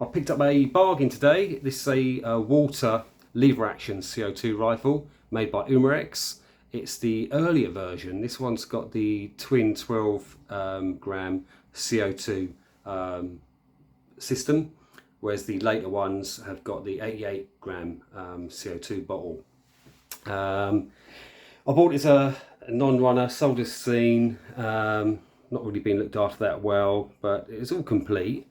I picked up a bargain today. This is a water lever action CO2 rifle made by Umarex. It's the earlier version. This one's got the twin 12 gram CO2 system, whereas the later ones have got the 88 gram CO2 bottle. I bought it as a non-runner, sold as seen, not really been looked after that well, but it's all complete.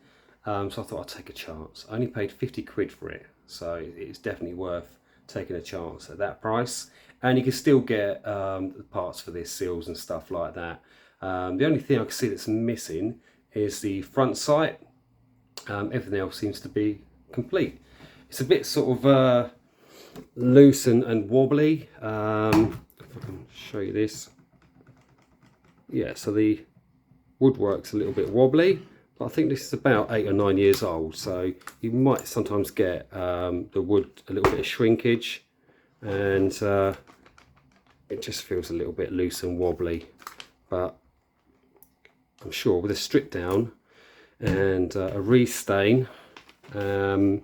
So I thought I'd take a chance. I only paid 50 quid for it, so it's definitely worth taking a chance at that price. And you can still get the parts for this, seals and stuff like that. The only thing I can see that's missing is the front sight. Everything else seems to be complete. It's a bit sort of loose and wobbly. If I can show you this. Yeah, so the woodwork's a little bit wobbly. I think this is about 8 or 9 years old, so you might sometimes get the wood a little bit of shrinkage, and it just feels a little bit loose and wobbly. But I'm sure with a strip down and a restain, it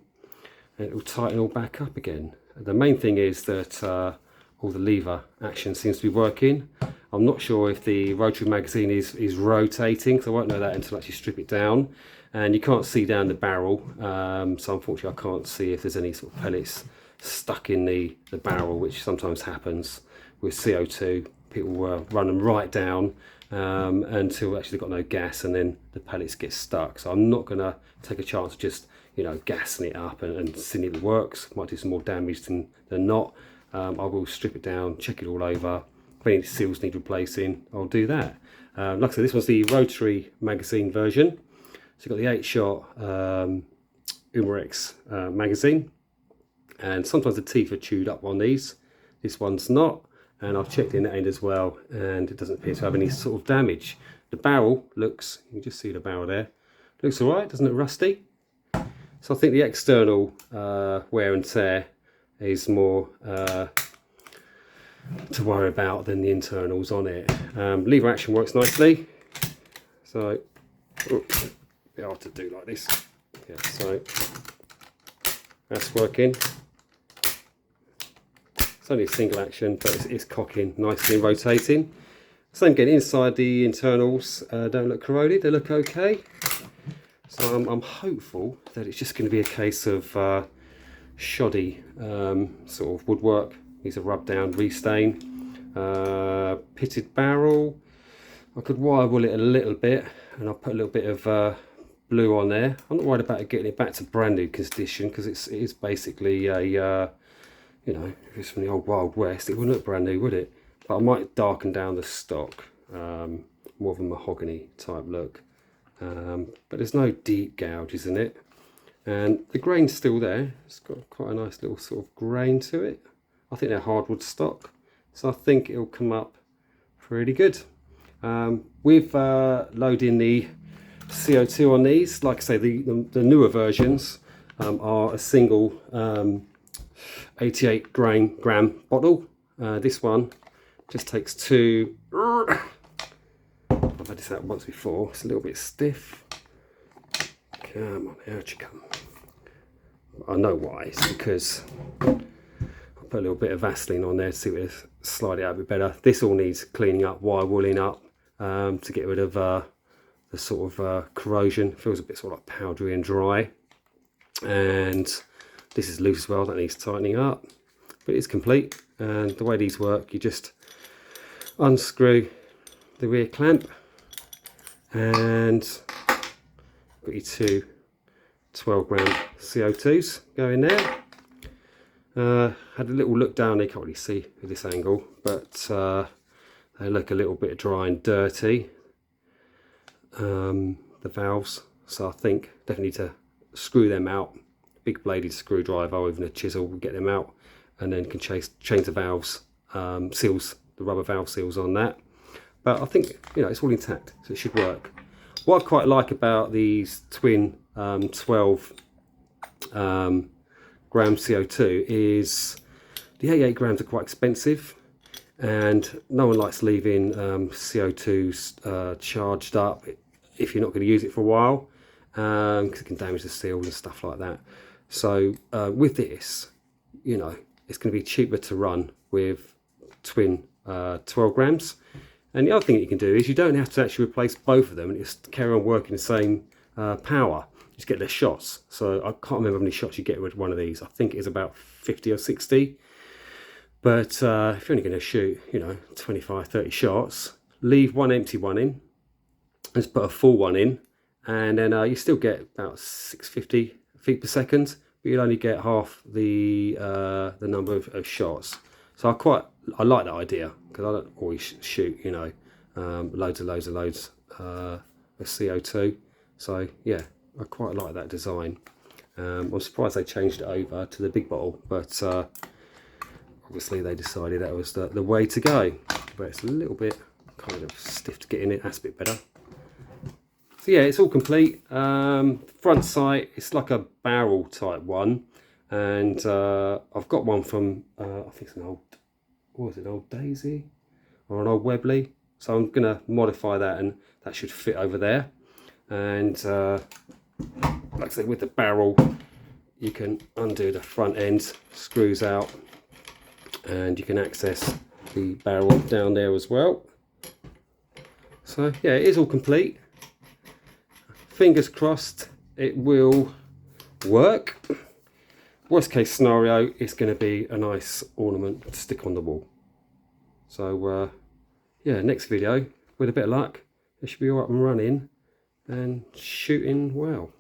will tighten all back up again. The main thing is that all the lever action seems to be working. I'm not sure if the rotary magazine is rotating, so I won't know that until I actually strip it down. And you can't see down the barrel, so unfortunately I can't see if there's any sort of pellets stuck in the barrel, which sometimes happens with CO2. People run them right down until actually they've got no gas, and then the pellets get stuck. So I'm not going to take a chance of just, gassing it up and seeing if it works. Might do some more damage than not. I will strip it down, check it all over. If any seals need replacing, I'll do that. Like I said, this was the rotary magazine version. So you've got the 8-shot Umarex magazine, and sometimes the teeth are chewed up on these. This one's not, and I've checked in the end as well, and it doesn't appear to have any sort of damage. The barrel looks, you can just see the barrel there, looks all right, doesn't it, rusty? So I think the external wear and tear is more to worry about than the internals on it. Lever action works nicely, so it's a bit hard to do like this. Yeah, so that's working. It's only a single action, but it's cocking nicely and rotating. Same again, inside the internals don't look corroded, they look okay. So I'm hopeful that it's just going to be a case of shoddy sort of woodwork. Needs a rub down, restain. Pitted barrel. I could wire wool it a little bit, and I'll put a little bit of blue on there. I'm not worried about getting it back to brand new condition, because it is basically a if it's from the old Wild West, it wouldn't look brand new, would it? But I might darken down the stock, more of a mahogany type look. But there's no deep gouges in it, and the grain's still there. It's got quite a nice little sort of grain to it. I think they're hardwood stock, so I think it'll come up pretty good. With loading the CO2 on these, like I say, the newer versions are a single 88 gram bottle. This one just takes 2. I've had this out once before. It's a little bit stiff. Come on, out you come. I know why. It's because put a little bit of Vaseline on there to see if it slide it out a bit better. This all needs cleaning up, wire wooling up to get rid of the sort of corrosion. It feels a bit sort of like powdery and dry. And this is loose as well, that needs tightening up. But it's complete, and the way these work, you just unscrew the rear clamp and got your 2 12 gram CO2s go in there. Had a little look down, they can't really see with this angle, but they look a little bit dry and dirty, the valves, so I think definitely need to screw them out. Big bladed screwdriver or even a chisel will get them out, and then can change the valves, seals, the rubber valve seals on that. But I think it's all intact, so it should work. What I quite like about these twin 12 gram CO2 is the 88 grams are quite expensive, and no one likes leaving CO2s charged up if you're not going to use it for a while. because it can damage the seals and stuff like that. So with this, you know, it's going to be cheaper to run with twin 12 grams. And the other thing that you can do is you don't have to actually replace both of them and just carry on working the same power. You just get less shots. So I can't remember how many shots you get with one of these. I think it's about 50 or 60. But if you're only going to shoot, you know, 25, 30 shots, leave one empty one in, just put a full one in, and then you still get about 650 feet per second, but you'll only get half the number of shots. So I like that idea, because I don't always shoot, you know, loads of CO2. So yeah, I quite like that design. I'm surprised they changed it over to the big bottle, but obviously they decided that was the way to go. But it's a little bit kind of stiff to get in it. That's a bit better. So yeah, it's all complete. Front sight, it's like a barrel type one, and I've got one from I think it's an old, what was it, an old Daisy or an old Webley. So I'm gonna modify that, and that should fit over there. And like I said, with the barrel, you can undo the front end, screws out, and you can access the barrel down there as well. So yeah, it is all complete. Fingers crossed it will work. Worst case scenario, it's going to be a nice ornament to stick on the wall. So yeah, next video, with a bit of luck, it should be all up and running and shooting well.